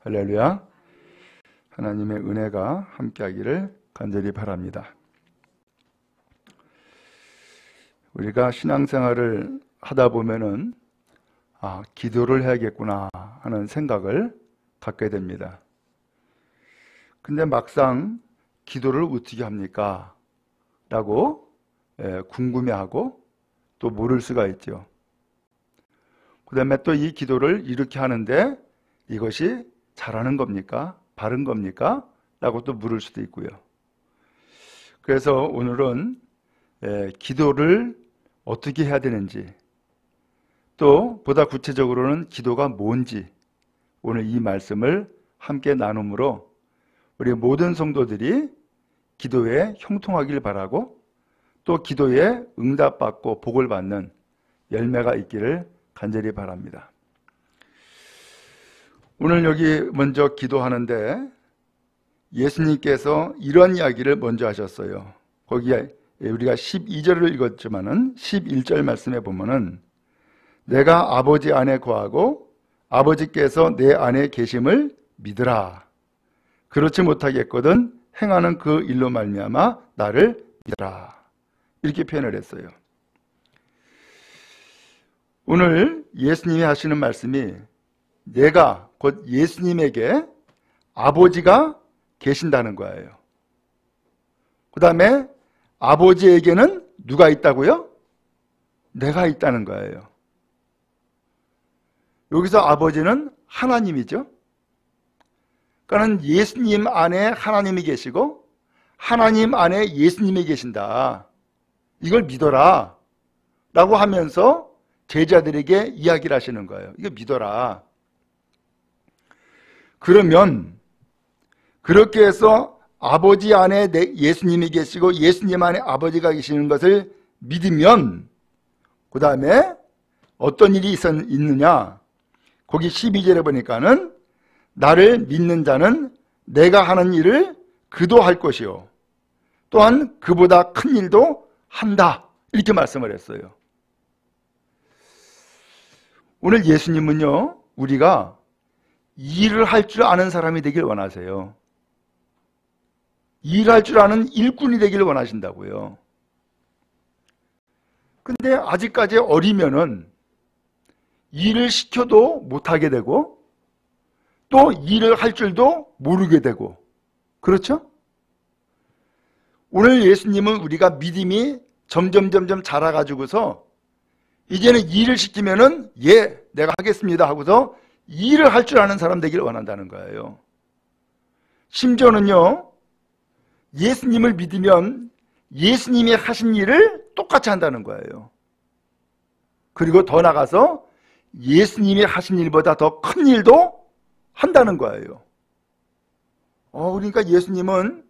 할렐루야. 하나님의 은혜가 함께하기를 간절히 바랍니다. 우리가 신앙생활을 하다 보면은 기도를 해야겠구나 하는 생각을 갖게 됩니다. 근데 막상 기도를 어떻게 합니까? 라고 궁금해하고 또 모를 수가 있죠. 그 다음에 또 이 기도를 이렇게 하는데 이것이 잘하는 겁니까? 바른 겁니까? 라고 또 물을 수도 있고요. 그래서 오늘은 기도를 어떻게 해야 되는지, 또 보다 구체적으로는 기도가 뭔지 오늘 이 말씀을 함께 나눔으로 우리 모든 성도들이 기도에 형통하길 바라고, 또 기도에 응답받고 복을 받는 열매가 있기를 간절히 바랍니다. 오늘 여기 먼저 기도하는데 예수님께서 이런 이야기를 먼저 하셨어요. 거기에 우리가 12절을 읽었지만은 11절 말씀에 보면은 내가 아버지 안에 거하고 아버지께서 내 안에 계심을 믿으라. 그렇지 못하겠거든 행하는 그 일로 말미암아 나를 믿으라. 이렇게 표현을 했어요. 오늘 예수님이 하시는 말씀이 내가 곧 예수님에게 아버지가 계신다는 거예요. 그 다음에 아버지에게는 누가 있다고요? 내가 있다는 거예요. 여기서 아버지는 하나님이죠. 그러니까 예수님 안에 하나님이 계시고 하나님 안에 예수님이 계신다. 이걸 믿어라 라고 하면서 제자들에게 이야기를 하시는 거예요. 이거 믿어라. 그러면 그렇게 해서 아버지 안에 예수님이 계시고 예수님 안에 아버지가 계시는 것을 믿으면 그 다음에 어떤 일이 있느냐, 거기 12절에 보니까는 나를 믿는 자는 내가 하는 일을 그도 할 것이요 또한 그보다 큰 일도 한다, 이렇게 말씀을 했어요. 오늘 예수님은요, 우리가 일을 할 줄 아는 사람이 되길 원하세요. 일할 줄 아는 일꾼이 되기를 원하신다고요. 근데 아직까지 어리면은 일을 시켜도 못하게 되고 또 일을 할 줄도 모르게 되고, 그렇죠? 오늘 예수님은 우리가 믿음이 점점 자라가지고서 이제는 일을 시키면은 예, 내가 하겠습니다 하고서 일을 할 줄 아는 사람 되기를 원한다는 거예요. 심지어는요, 예수님을 믿으면 예수님이 하신 일을 똑같이 한다는 거예요. 그리고 더 나가서 예수님이 하신 일보다 더 큰 일도 한다는 거예요. 그러니까 예수님은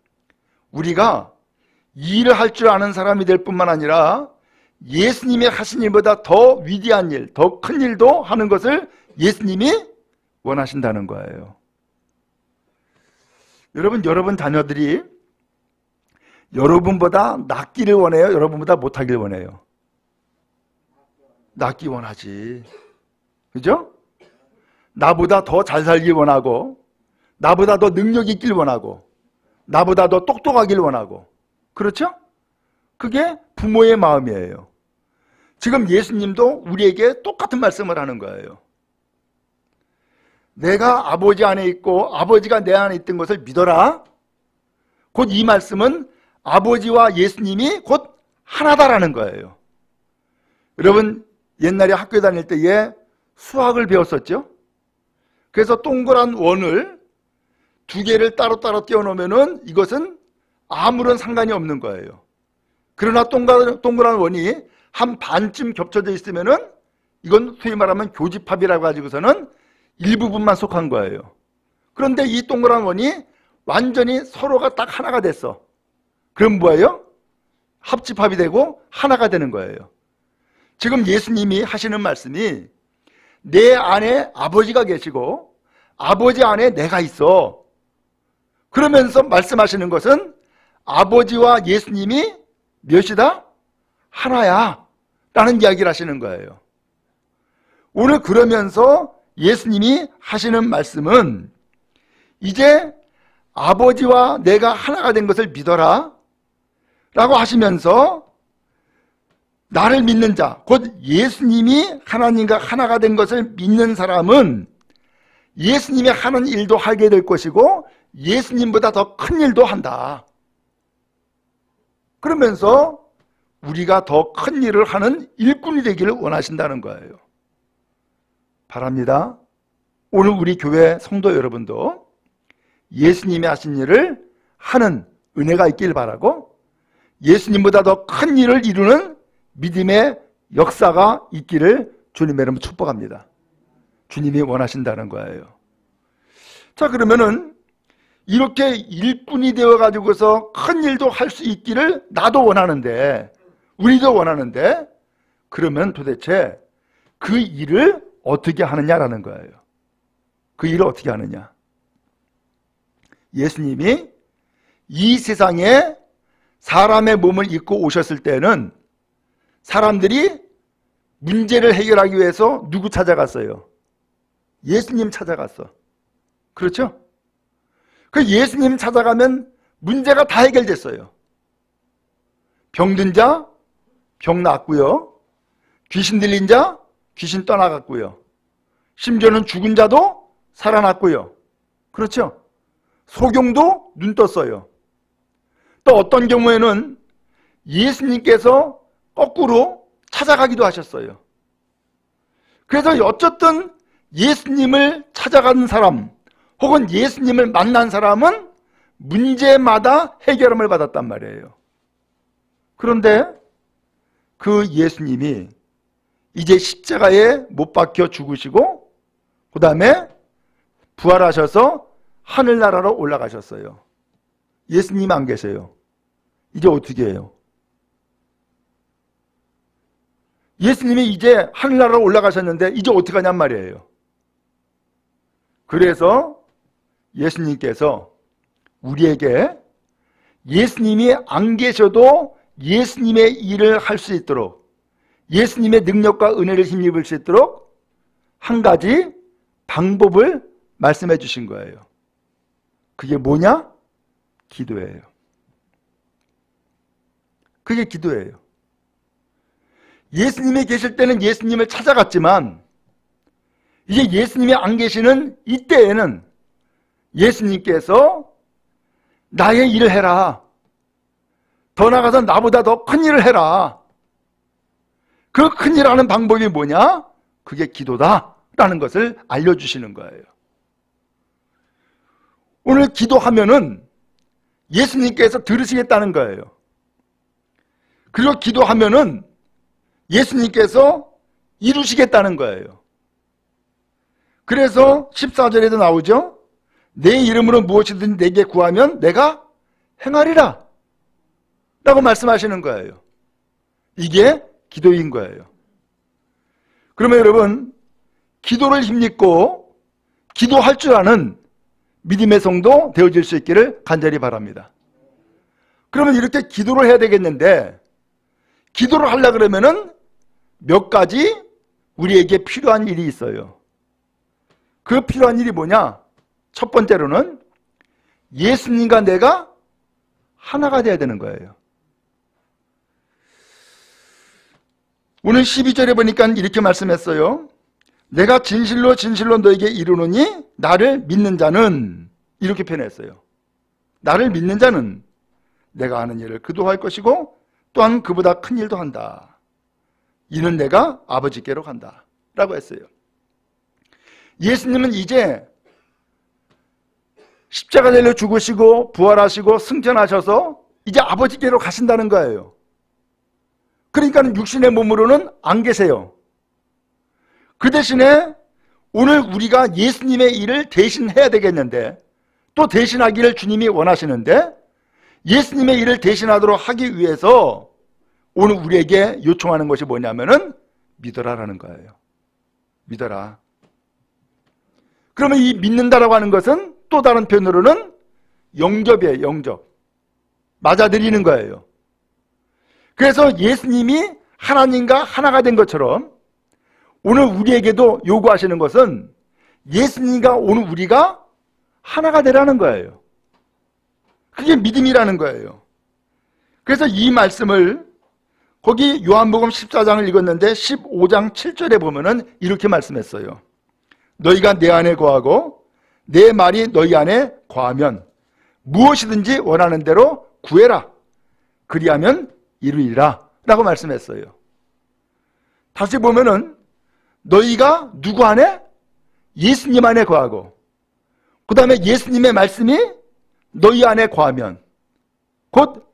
우리가 일을 할 줄 아는 사람이 될 뿐만 아니라 예수님이 하신 일보다 더 위대한 일, 더 큰 일도 하는 것을 예수님이 원하신다는 거예요. 여러분 자녀들이 여러분보다 낫기를 원해요? 여러분보다 못하기를 원해요? 낫기 원하지. 그죠? 나보다 더 잘 살길 원하고, 나보다 더 능력 있길 원하고, 나보다 더 똑똑하길 원하고, 그렇죠? 그게 부모의 마음이에요. 지금 예수님도 우리에게 똑같은 말씀을 하는 거예요. 내가 아버지 안에 있고 아버지가 내 안에 있던 것을 믿어라. 곧 이 말씀은 아버지와 예수님이 곧 하나다라는 거예요. 여러분 옛날에 학교 다닐 때에 수학을 배웠었죠. 그래서 동그란 원을 두 개를 따로따로 띄워놓으면 이것은 아무런 상관이 없는 거예요. 그러나 동그란 원이 한 반쯤 겹쳐져 있으면은 이건 소위 말하면 교집합이라고 가지고서는 일부분만 속한 거예요. 그런데 이 동그란 원이 완전히 서로가 딱 하나가 됐어. 그럼 뭐예요? 합집합이 되고 하나가 되는 거예요. 지금 예수님이 하시는 말씀이 내 안에 아버지가 계시고 아버지 안에 내가 있어. 그러면서 말씀하시는 것은 아버지와 예수님이 몇이다? 하나야 라는 이야기를 하시는 거예요. 오늘 그러면서 예수님이 하시는 말씀은 이제 아버지와 내가 하나가 된 것을 믿어라 라고 하시면서 나를 믿는 자, 곧 예수님이 하나님과 하나가 된 것을 믿는 사람은 예수님이 하는 일도 하게 될 것이고 예수님보다 더 큰 일도 한다. 그러면서 우리가 더 큰 일을 하는 일꾼이 되기를 원하신다는 거예요. 바랍니다. 오늘 우리 교회 성도 여러분도 예수님이 하신 일을 하는 은혜가 있길 바라고 예수님보다 더 큰 일을 이루는 믿음의 역사가 있기를 주님의 이름으로 축복합니다. 주님이 원하신다는 거예요. 자, 그러면은 이렇게 일꾼이 되어 가지고서 큰 일도 할 수 있기를 나도 원하는데, 우리도 원하는데, 그러면 도대체 그 일을 어떻게 하느냐라는 거예요. 그 일을 어떻게 하느냐. 예수님이 이 세상에 사람의 몸을 입고 오셨을 때는 사람들이 문제를 해결하기 위해서 누구 찾아갔어요? 예수님 찾아갔어. 그렇죠? 그 예수님 찾아가면 문제가 다 해결됐어요. 병든 자, 병 낫고요. 귀신 들린 자, 귀신 떠나갔고요. 심지어는 죽은 자도 살아났고요. 그렇죠? 소경도 눈 떴어요. 또 어떤 경우에는 예수님께서 거꾸로 찾아가기도 하셨어요. 그래서 어쨌든 예수님을 찾아가는 사람 혹은 예수님을 만난 사람은 문제마다 해결함을 받았단 말이에요. 그런데 그 예수님이 이제 십자가에 못 박혀 죽으시고 그 다음에 부활하셔서 하늘나라로 올라가셨어요. 예수님 안 계세요. 이제 어떻게 해요? 예수님이 이제 하늘나라로 올라가셨는데 이제 어떻게 하냔 말이에요. 그래서 예수님께서 우리에게 예수님이 안 계셔도 예수님의 일을 할 수 있도록 예수님의 능력과 은혜를 힘입을 수 있도록 한 가지 방법을 말씀해 주신 거예요. 그게 뭐냐? 기도예요. 그게 기도예요. 예수님이 계실 때는 예수님을 찾아갔지만 이제 예수님이 안 계시는 이때에는 예수님께서 나의 일을 해라. 더 나아가서 나보다 더 큰 일을 해라. 그 큰 일을 하는 방법이 뭐냐? 그게 기도다라는 것을 알려주시는 거예요. 오늘 기도하면은 예수님께서 들으시겠다는 거예요. 그리고 기도하면은 예수님께서 이루시겠다는 거예요. 그래서 14절에도 나오죠. 내 이름으로 무엇이든 내게 구하면 내가 행하리라 라고 말씀하시는 거예요. 이게 기도인 거예요. 그러면 여러분, 기도를 힘입고 기도할 줄 아는 믿음의 성도 되어질 수 있기를 간절히 바랍니다. 그러면 이렇게 기도를 해야 되겠는데 기도를 하려고 그러면은 몇 가지 우리에게 필요한 일이 있어요. 그 필요한 일이 뭐냐? 첫 번째로는 예수님과 내가 하나가 돼야 되는 거예요. 오늘 12절에 보니까 이렇게 말씀했어요. 내가 진실로 진실로 너에게 이르노니 나를 믿는 자는, 이렇게 표현했어요. 나를 믿는 자는 내가 하는 일을 그도 할 것이고 또한 그보다 큰 일도 한다. 이는 내가 아버지께로 간다 라고 했어요. 예수님은 이제 십자가 달려 죽으시고 부활하시고 승천하셔서 이제 아버지께로 가신다는 거예요. 그러니까 육신의 몸으로는 안 계세요. 그 대신에 오늘 우리가 예수님의 일을 대신해야 되겠는데, 또 대신하기를 주님이 원하시는데, 예수님의 일을 대신하도록 하기 위해서 오늘 우리에게 요청하는 것이 뭐냐면은 믿어라라는 거예요. 믿어라. 그러면 이 믿는다라고 하는 것은 또 다른 표현으로는 영접이에요. 영접. 맞아들이는 거예요. 그래서 예수님이 하나님과 하나가 된 것처럼 오늘 우리에게도 요구하시는 것은 예수님과 오늘 우리가 하나가 되라는 거예요. 그게 믿음이라는 거예요. 그래서 이 말씀을 거기 요한복음 14장을 읽었는데 15장 7절에 보면은 이렇게 말씀했어요. 너희가 내 안에 거하고 내 말이 너희 안에 거하면 무엇이든지 원하는 대로 구해라. 그리하면 이루리라 라고 말씀했어요. 다시 보면은 너희가 누구 안에? 예수님 안에 거하고 그 다음에 예수님의 말씀이 너희 안에 거하면 곧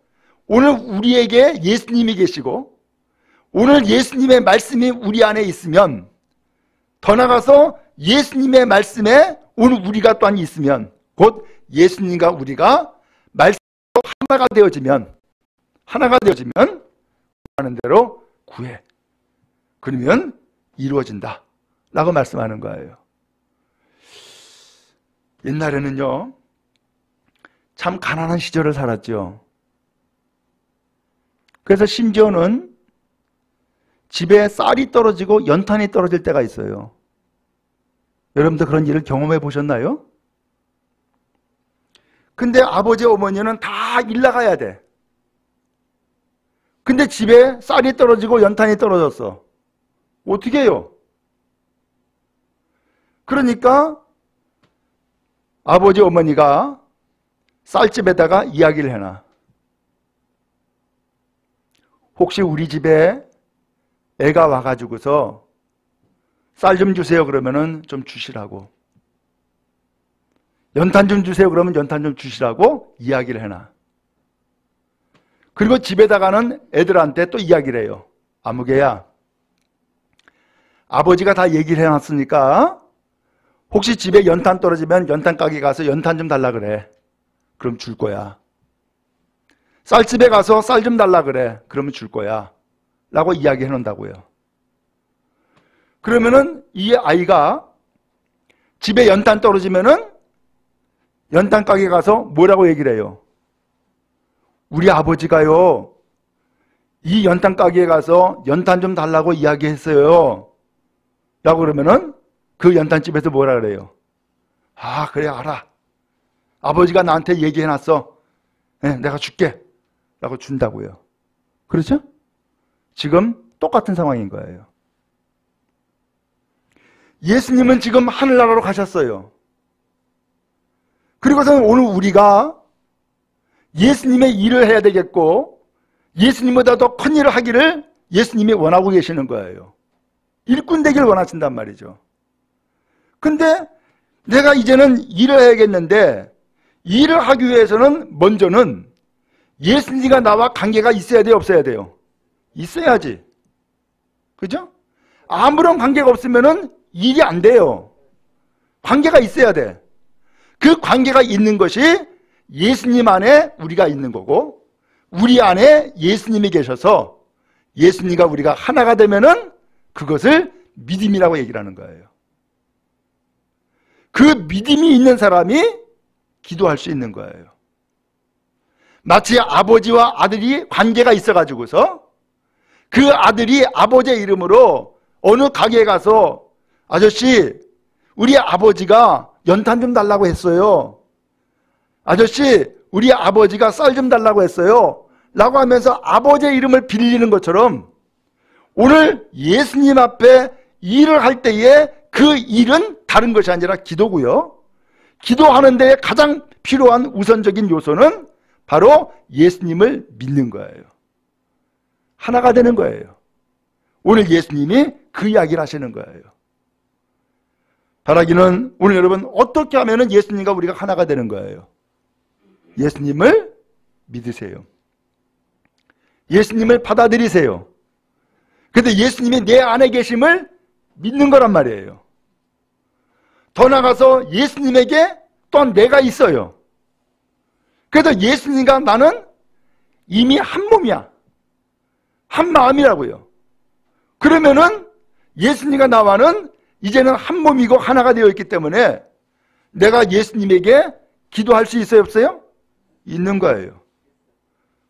오늘 우리에게 예수님이 계시고 오늘 예수님의 말씀이 우리 안에 있으면 더 나아가서 예수님의 말씀에 오늘 우리가 또한 있으면 곧 예수님과 우리가 말씀으로 하나가 되어지면 하는 대로 구해. 그러면 이루어진다 라고 말씀하는 거예요. 옛날에는요 참 가난한 시절을 살았죠. 그래서 심지어는 집에 쌀이 떨어지고 연탄이 떨어질 때가 있어요. 여러분들 그런 일을 경험해 보셨나요? 근데 아버지 어머니는 다 일 나가야 돼. 근데 집에 쌀이 떨어지고 연탄이 떨어졌어. 어떻게 해요? 그러니까 아버지 어머니가 쌀집에다가 이야기를 해놔. 혹시 우리 집에 애가 와가지고서 쌀 좀 주세요 그러면은 좀 주시라고, 연탄 좀 주세요 그러면 연탄 좀 주시라고 이야기를 해놔. 그리고 집에다가는 애들한테 또 이야기를 해요. 아무개야, 아버지가 다 얘기를 해놨으니까 혹시 집에 연탄 떨어지면 연탄 가게 가서 연탄 좀 달라 그래. 그럼 줄 거야. 쌀집에 가서 쌀 좀 달라 그래. 그러면 줄 거야. 라고 이야기해 놓는다고요. 그러면은 이 아이가 집에 연탄 떨어지면은 연탄 가게 가서 뭐라고 얘기를 해요? 우리 아버지가요, 이 연탄 가게에 가서 연탄 좀 달라고 이야기했어요. 라고 그러면은 그 연탄집에서 뭐라 그래요? 아, 그래, 알아. 아버지가 나한테 얘기해놨어. 네, 내가 줄게. 라고 준다고요. 그렇죠? 지금 똑같은 상황인 거예요. 예수님은 지금 하늘나라로 가셨어요. 그리고서는 오늘 우리가 예수님의 일을 해야 되겠고 예수님보다 더 큰 일을 하기를 예수님이 원하고 계시는 거예요. 일꾼 되기를 원하신단 말이죠. 근데 내가 이제는 일을 해야겠는데 일을 하기 위해서는 먼저는 예수님과 나와 관계가 있어야 돼요, 없어야 돼요? 있어야지. 그죠? 아무런 관계가 없으면은 일이 안 돼요. 관계가 있어야 돼. 그 관계가 있는 것이 예수님 안에 우리가 있는 거고 우리 안에 예수님이 계셔서 예수님과 우리가 하나가 되면은 그것을 믿음이라고 얘기를 하는 거예요. 그 믿음이 있는 사람이 기도할 수 있는 거예요. 마치 아버지와 아들이 관계가 있어가지고서 그 아들이 아버지의 이름으로 어느 가게에 가서 아저씨, 우리 아버지가 연탄 좀 달라고 했어요. 아저씨, 우리 아버지가 쌀 좀 달라고 했어요. 라고 하면서 아버지의 이름을 빌리는 것처럼 오늘 예수님 앞에 일을 할 때에 그 일은 다른 것이 아니라 기도고요. 기도하는 데 가장 필요한 우선적인 요소는 바로 예수님을 믿는 거예요. 하나가 되는 거예요. 오늘 예수님이 그 이야기를 하시는 거예요. 바라기는 오늘 여러분 어떻게 하면 예수님과 우리가 하나가 되는 거예요? 예수님을 믿으세요. 예수님을 받아들이세요. 그런데 예수님이 내 안에 계심을 믿는 거란 말이에요. 더 나아가서 예수님에게 또한 내가 있어요. 그래서 예수님과 나는 이미 한 몸이야. 한 마음이라고요. 그러면은 예수님과 나와는 이제는 한 몸이고 하나가 되어 있기 때문에 내가 예수님에게 기도할 수 있어요, 없어요? 있는 거예요.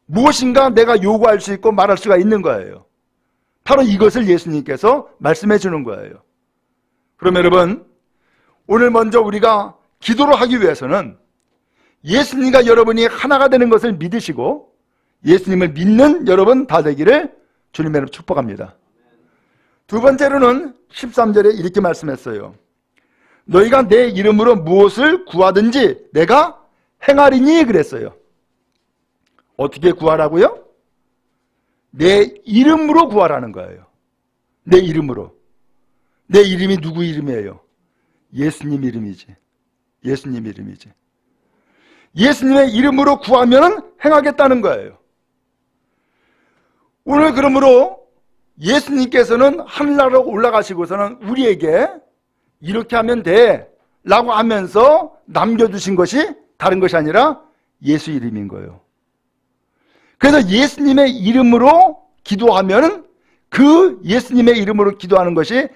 무엇인가 내가 요구할 수 있고 말할 수가 있는 거예요. 바로 이것을 예수님께서 말씀해 주는 거예요. 그러면 여러분, 오늘 먼저 우리가 기도를 하기 위해서는 예수님과 여러분이 하나가 되는 것을 믿으시고 예수님을 믿는 여러분 다 되기를 주님의 이름으로 축복합니다. 두 번째로는 13절에 이렇게 말씀했어요. 너희가 내 이름으로 무엇을 구하든지 내가 행하리니 그랬어요. 어떻게 구하라고요? 내 이름으로 구하라는 거예요. 내 이름으로. 내 이름이 누구 이름이에요? 예수님 이름이지. 예수님 이름이지. 예수님의 이름으로 구하면 행하겠다는 거예요. 오늘 그러므로 예수님께서는 하늘나라로 올라가시고서는 우리에게 이렇게 하면 돼 라고 하면서 남겨두신 것이 다른 것이 아니라 예수 이름인 거예요. 그래서 예수님의 이름으로 기도하면 그 예수님의 이름으로 기도하는 것이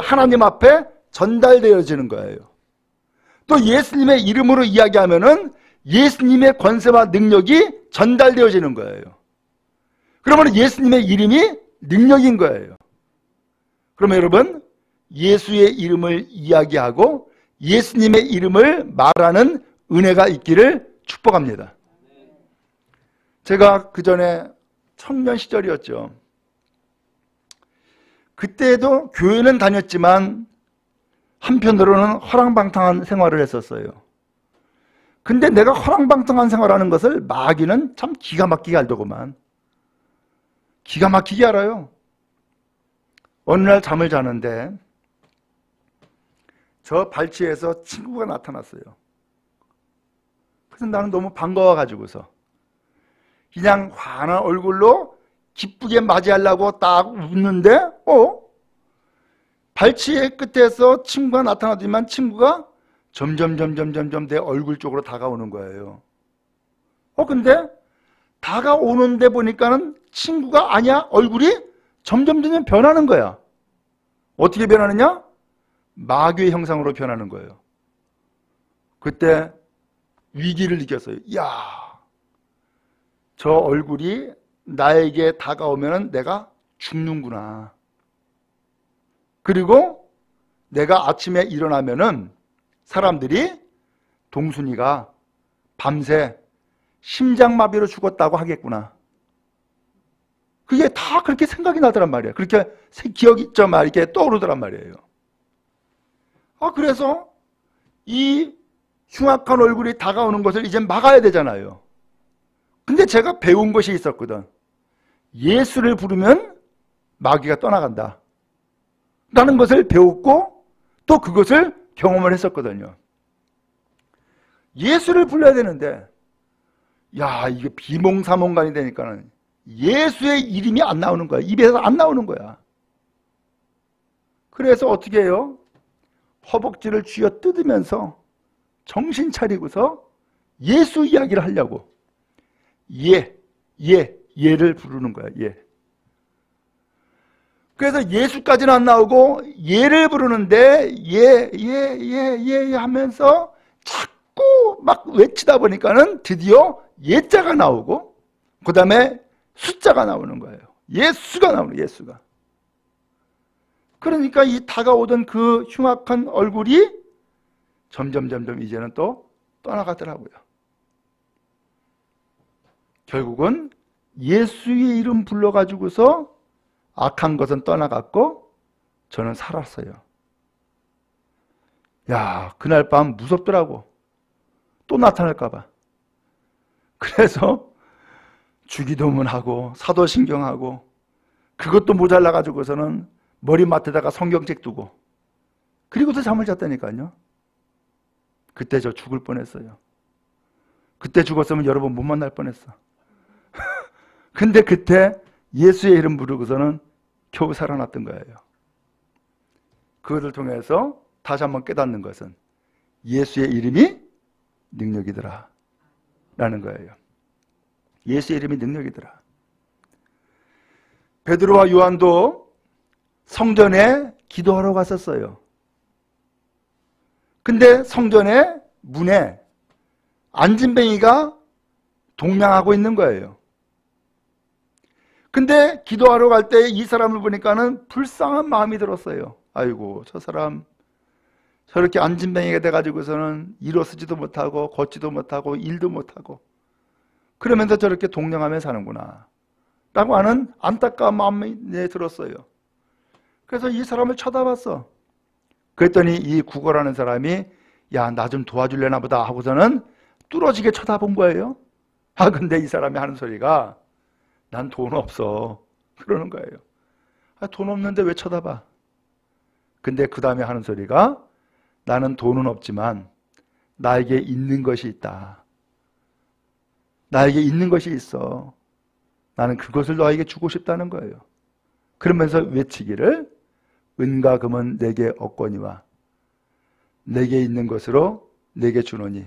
하나님 앞에 전달되어지는 거예요. 또 예수님의 이름으로 이야기하면은 예수님의 권세와 능력이 전달되어지는 거예요. 그러면 예수님의 이름이 능력인 거예요. 그러면 여러분, 예수의 이름을 이야기하고 예수님의 이름을 말하는 은혜가 있기를 축복합니다. 제가 그 전에 청년 시절이었죠. 그때도 교회는 다녔지만 한편으로는 허랑방탕한 생활을 했었어요. 근데 내가 허랑방탕한 생활하는 것을 마귀는 참 기가 막히게 알더구만. 기가 막히게 알아요. 어느 날 잠을 자는데 저 발치에서 친구가 나타났어요. 그래서 나는 너무 반가워가지고서 그냥 환한 얼굴로 기쁘게 맞이하려고 딱 웃는데 발치의 끝에서 친구가 나타나더니만 친구가 점점 내 얼굴 쪽으로 다가오는 거예요. 근데 다가오는데 보니까는 친구가 아니야. 얼굴이 점점 변하는 거야. 어떻게 변하느냐? 마귀의 형상으로 변하는 거예요. 그때 위기를 느꼈어요. 야, 저 얼굴이 나에게 다가오면 내가 죽는구나. 그리고 내가 아침에 일어나면은 사람들이 동순이가 밤새 심장마비로 죽었다고 하겠구나. 그게 다 그렇게 생각이 나더란 말이에요. 그렇게 기억이 이렇게 떠오르더란 말이에요. 그래서 이 흉악한 얼굴이 다가오는 것을 이제 막아야 되잖아요. 근데 제가 배운 것이 있었거든. 예수를 부르면 마귀가 떠나간다 라는 것을 배웠고 또 그것을 경험을 했었거든요. 예수를 불러야 되는데 이게 비몽사몽간이 되니까는 예수의 이름이 안 나오는 거야. 입에서 안 나오는 거야. 그래서 어떻게 해요? 허벅지를 쥐어 뜯으면서 정신 차리고서 예수 이야기를 하려고 예를 부르는 거야. 그래서 예수까지는 안 나오고 예를 부르는데 예 하면서 자꾸 막 외치다 보니까는 드디어 예자가 나오고 그 다음에 숫자가 나오는 거예요. 예수가 나오는 거예요. 예수가. 그러니까 이 다가오던 그 흉악한 얼굴이 점점 이제는 또 떠나가더라고요. 결국은 예수의 이름 불러가지고서 악한 것은 떠나갔고 저는 살았어요. 그날 밤 무섭더라고. 또 나타날까 봐. 그래서 주기도문하고 사도신경하고 그것도 모자라가지고서는 머리맡에다가 성경책 두고 그리고서 잠을 잤다니까요. 그때 저 죽을 뻔했어요. 그때 죽었으면 여러분 못 만날 뻔했어. 근데 그때 예수의 이름 부르고서는 겨우 살아났던 거예요. 그것을 통해서 다시 한번 깨닫는 것은 예수의 이름이 능력이더라 라는 거예요. 예수의 이름이 능력이더라. 베드로와 요한도 성전에 기도하러 갔었어요. 근데 성전의 문에 안진뱅이가 동냥하고 있는 거예요. 근데 기도하러 갈 때 이 사람을 보니까는 불쌍한 마음이 들었어요. 아이고, 저 사람 저렇게 안진뱅이가 돼가지고서는 일어서지도 못하고 걷지도 못하고 일도 못하고 그러면서 저렇게 동령하며 사는구나 라고 하는 안타까운 마음이 내 들었어요. 그래서 이 사람을 쳐다봤어. 그랬더니 이 구걸하는 사람이 야, 나 좀 도와줄래나 보다 하고서는 뚫어지게 쳐다본 거예요. 아, 근데 이 사람이 하는 소리가 난 돈 없어 그러는 거예요. 아, 돈 없는데 왜 쳐다봐? 근데 그 다음에 하는 소리가 나는 돈은 없지만 나에게 있는 것이 있다. 나에게 있는 것이 있어. 나는 그것을 너에게 주고 싶다는 거예요. 그러면서 외치기를 은과 금은 내게 없거니와 내게 있는 것으로 내게 주노니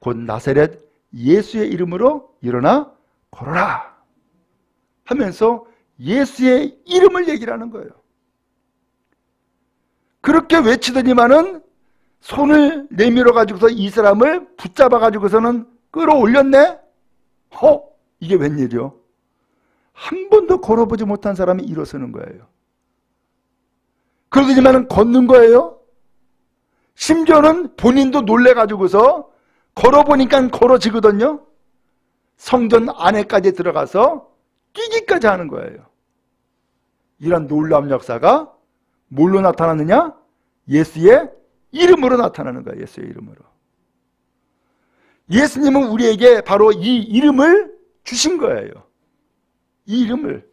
곧 나사렛 예수의 이름으로 일어나 걸어라 하면서 예수의 이름을 얘기를 하는 거예요. 그렇게 외치더니만은 손을 내밀어 가지고서 이 사람을 붙잡아 가지고서는 끌어올렸네. 이게 웬일이요? 한 번도 걸어보지 못한 사람이 일어서는 거예요. 그러더니만은 걷는 거예요. 심지어는 본인도 놀래 가지고서 걸어보니까 걸어지거든요. 성전 안에까지 들어가서 뛰기까지 하는 거예요. 이런 놀라운 역사가 뭘로 나타났느냐? 예수의 이름으로 나타나는 거예요. 예수의 이름으로. 예수님은 우리에게 바로 이 이름을 주신 거예요. 이 이름을.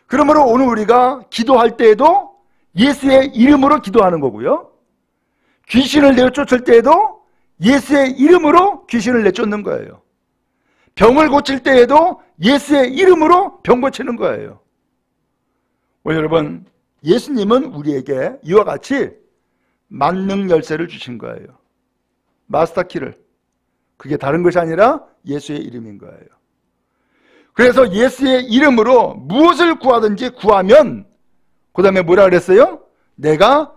그러므로 오늘 우리가 기도할 때에도 예수의 이름으로 기도하는 거고요. 귀신을 내쫓을 때에도 예수의 이름으로 귀신을 내쫓는 거예요. 병을 고칠 때에도 예수의 이름으로 병 고치는 거예요. 여러분, 예수님은 우리에게 이와 같이 만능 열쇠를 주신 거예요. 마스터키를. 그게 다른 것이 아니라 예수의 이름인 거예요. 그래서 예수의 이름으로 무엇을 구하든지 구하면 그 다음에 뭐라 그랬어요? 내가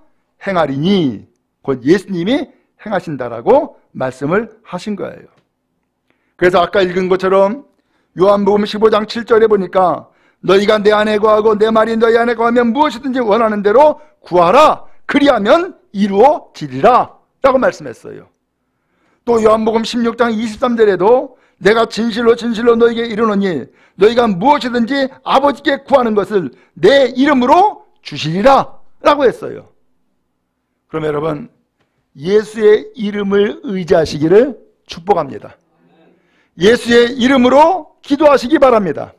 행하리니 곧 예수님이 행하신다라고 말씀을 하신 거예요. 그래서 아까 읽은 것처럼 요한복음 15장 7절에 보니까 너희가 내 안에 거하고 내 말이 너희 안에 거하면 무엇이든지 원하는 대로 구하라. 그리하면 이루어지리라 라고 말씀했어요. 또 요한복음 16장 23절에도 내가 진실로 진실로 너희에게 이르노니 너희가 무엇이든지 아버지께 구하는 것을 내 이름으로 주시리라 라고 했어요. 그럼 여러분, 예수의 이름을 의지하시기를 축복합니다. 예수의 이름으로 기도하시기 바랍니다.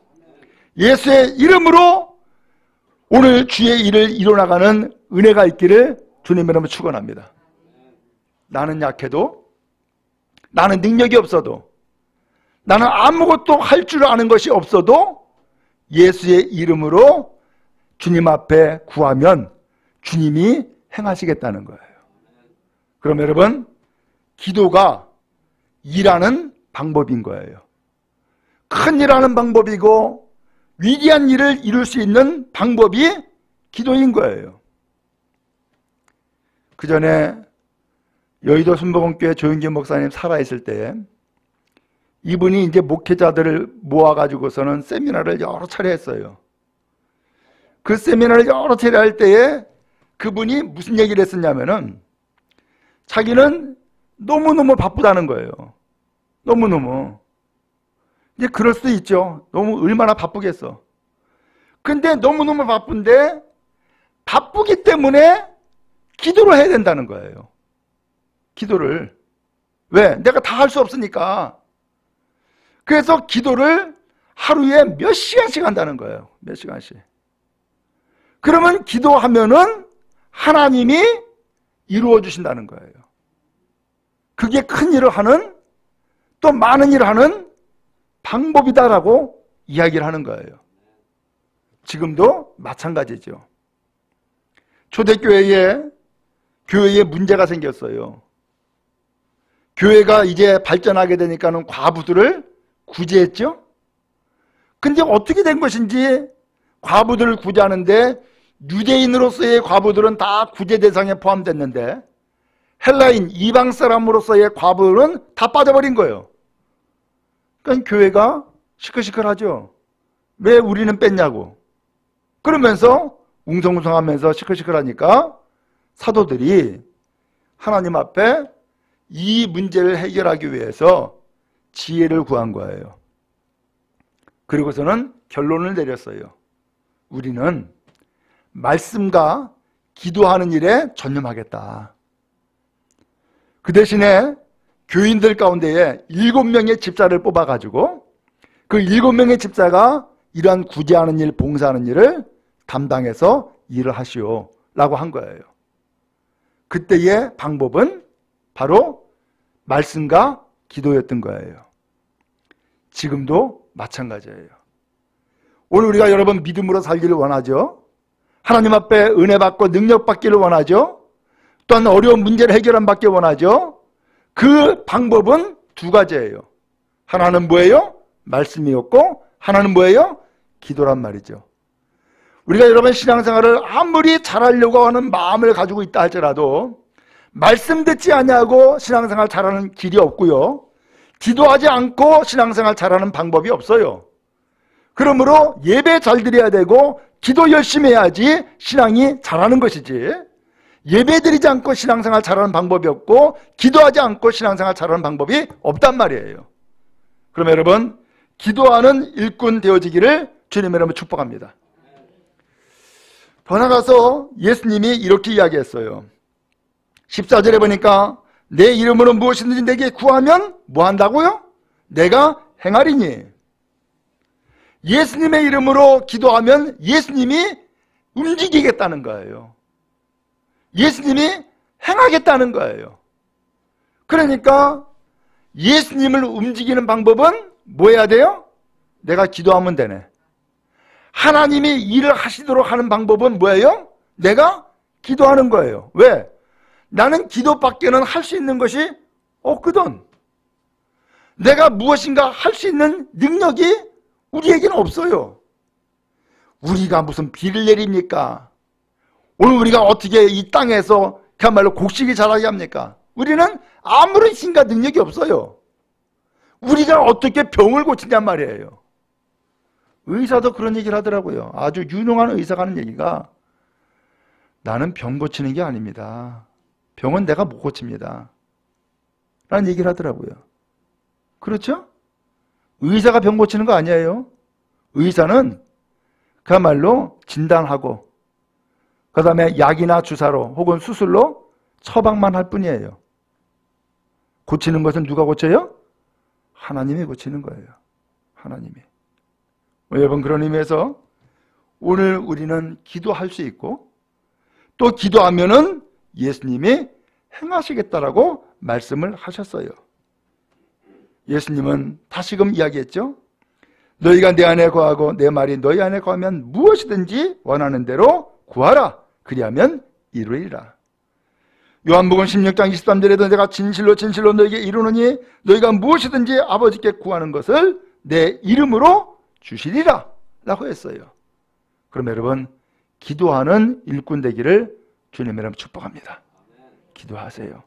예수의 이름으로 오늘 주의 일을 이뤄나가는 은혜가 있기를 주님의 이름으로 축원합니다. 나는 약해도, 나는 능력이 없어도, 나는 아무것도 할 줄 아는 것이 없어도 예수의 이름으로 주님 앞에 구하면 주님이 행하시겠다는 거예요. 그럼 여러분, 기도가 일하는 방법인 거예요. 큰 일하는 방법이고 위대한 일을 이룰 수 있는 방법이 기도인 거예요. 그 전에 여의도 순복음교회 조윤기 목사님 살아있을 때 이분이 이제 목회자들을 모아가지고서는 세미나를 여러 차례 했어요. 그 세미나를 여러 차례 할 때에 그분이 무슨 얘기를 했었냐면은 자기는 너무너무 바쁘다는 거예요. 너무너무. 이제 그럴 수도 있죠. 너무 얼마나 바쁘겠어. 근데 너무너무 바쁜데 바쁘기 때문에 기도를 해야 된다는 거예요. 기도를. 왜? 내가 다 할 수 없으니까. 그래서 기도를 하루에 몇 시간씩 한다는 거예요. 몇 시간씩. 그러면 기도하면은 하나님이 이루어 주신다는 거예요. 그게 큰 일을 하는, 또 많은 일을 하는 방법이다라고 이야기를 하는 거예요. 지금도 마찬가지죠. 초대교회에 교회에 문제가 생겼어요. 교회가 이제 발전하게 되니까는 과부들을 구제했죠. 근데 어떻게 된 것인지 과부들을 구제하는데 유대인으로서의 과부들은 다 구제 대상에 포함됐는데 헬라인 이방 사람으로서의 과부는 다 빠져버린 거예요. 그러니까 교회가 시끌시끌하죠. 왜 우리는 뺐냐고. 그러면서 웅성웅성하면서 시끌시끌하니까 사도들이 하나님 앞에 이 문제를 해결하기 위해서 지혜를 구한 거예요. 그리고서는 결론을 내렸어요. 우리는 말씀과 기도하는 일에 전념하겠다. 그 대신에 교인들 가운데에 7명의 집사를 뽑아가지고 그 7명의 집사가 이러한 구제하는 일, 봉사하는 일을 담당해서 일을 하시오 라고 한 거예요. 그때의 방법은 바로 말씀과 기도였던 거예요. 지금도 마찬가지예요. 오늘 우리가 여러분 믿음으로 살기를 원하죠. 하나님 앞에 은혜 받고 능력 받기를 원하죠. 또한 어려운 문제를 해결받기 원하죠. 그 방법은 두 가지예요. 하나는 뭐예요? 말씀이었고 하나는 뭐예요? 기도란 말이죠. 우리가 여러분 신앙생활을 아무리 잘하려고 하는 마음을 가지고 있다 할지라도 말씀 듣지 않냐고 신앙생활 잘하는 길이 없고요. 기도하지 않고 신앙생활 잘하는 방법이 없어요. 그러므로 예배 잘 드려야 되고 기도 열심히 해야지 신앙이 잘하는 것이지, 예배 드리지 않고 신앙생활 잘하는 방법이 없고 기도하지 않고 신앙생활 잘하는 방법이 없단 말이에요. 그러면 여러분 기도하는 일꾼 되어지기를 주님 여러분 축복합니다. 더 나아가서 예수님이 이렇게 이야기했어요. 14절에 보니까 내 이름으로 무엇이든지 내게 구하면 뭐 한다고요? 내가 행하리니. 예수님의 이름으로 기도하면 예수님이 움직이겠다는 거예요. 예수님이 행하겠다는 거예요. 그러니까 예수님을 움직이는 방법은 뭐 해야 돼요? 내가 기도하면 되네. 하나님이 일을 하시도록 하는 방법은 뭐예요? 내가 기도하는 거예요. 왜? 나는 기도밖에는 할 수 있는 것이 없거든. 내가 무엇인가 할 수 있는 능력이 우리에게는 없어요. 우리가 무슨 비를 내립니까? 오늘 우리가 어떻게 이 땅에서 그야말로 곡식이 자라게 합니까? 우리는 아무런 힘과 능력이 없어요. 우리가 어떻게 병을 고치냔 말이에요. 의사도 그런 얘기를 하더라고요. 아주 유능한 의사가 하는 얘기가, 나는 병 고치는 게 아닙니다. 병은 내가 못 고칩니다. 라는 얘기를 하더라고요. 그렇죠? 의사가 병 고치는 거 아니에요. 의사는 그야말로 진단하고 그 다음에 약이나 주사로 혹은 수술로 처방만 할 뿐이에요. 고치는 것은 누가 고쳐요? 하나님이 고치는 거예요. 하나님이. 여러분, 그런 의미에서 오늘 우리는 기도할 수 있고 또 기도하면은 예수님이 행하시겠다라고 말씀을 하셨어요. 예수님은 다시금 이야기했죠. 너희가 내 안에 거하고 내 말이 너희 안에 거하면 무엇이든지 원하는 대로 구하라. 그리하면 이루리라. 요한복음 16장 23절에도 내가 진실로 진실로 너희에게 이루노니 너희가 무엇이든지 아버지께 구하는 것을 내 이름으로 주시리라 라고 했어요. 그럼 여러분, 기도하는 일꾼 되기를 주님 여러분 축복합니다. 기도하세요.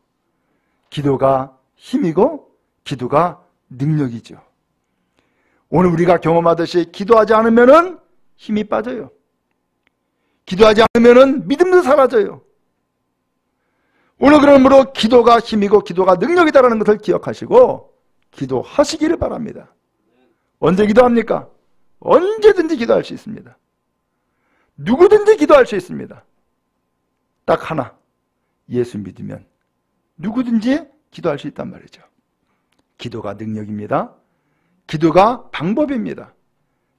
기도가 힘이고 기도가 능력이죠. 오늘 우리가 경험하듯이 기도하지 않으면 힘이 빠져요. 기도하지 않으면 믿음도 사라져요. 오늘 그러므로 기도가 힘이고 기도가 능력이다라는 것을 기억하시고 기도하시기를 바랍니다. 언제 기도합니까? 언제든지 기도할 수 있습니다. 누구든지 기도할 수 있습니다. 딱 하나, 예수 믿으면 누구든지 기도할 수 있단 말이죠. 기도가 능력입니다. 기도가 방법입니다.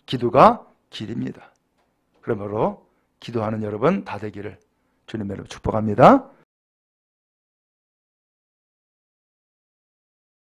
기도가 길입니다. 그러므로 기도하는 여러분 다 되기를 주님 여러분 축복합니다.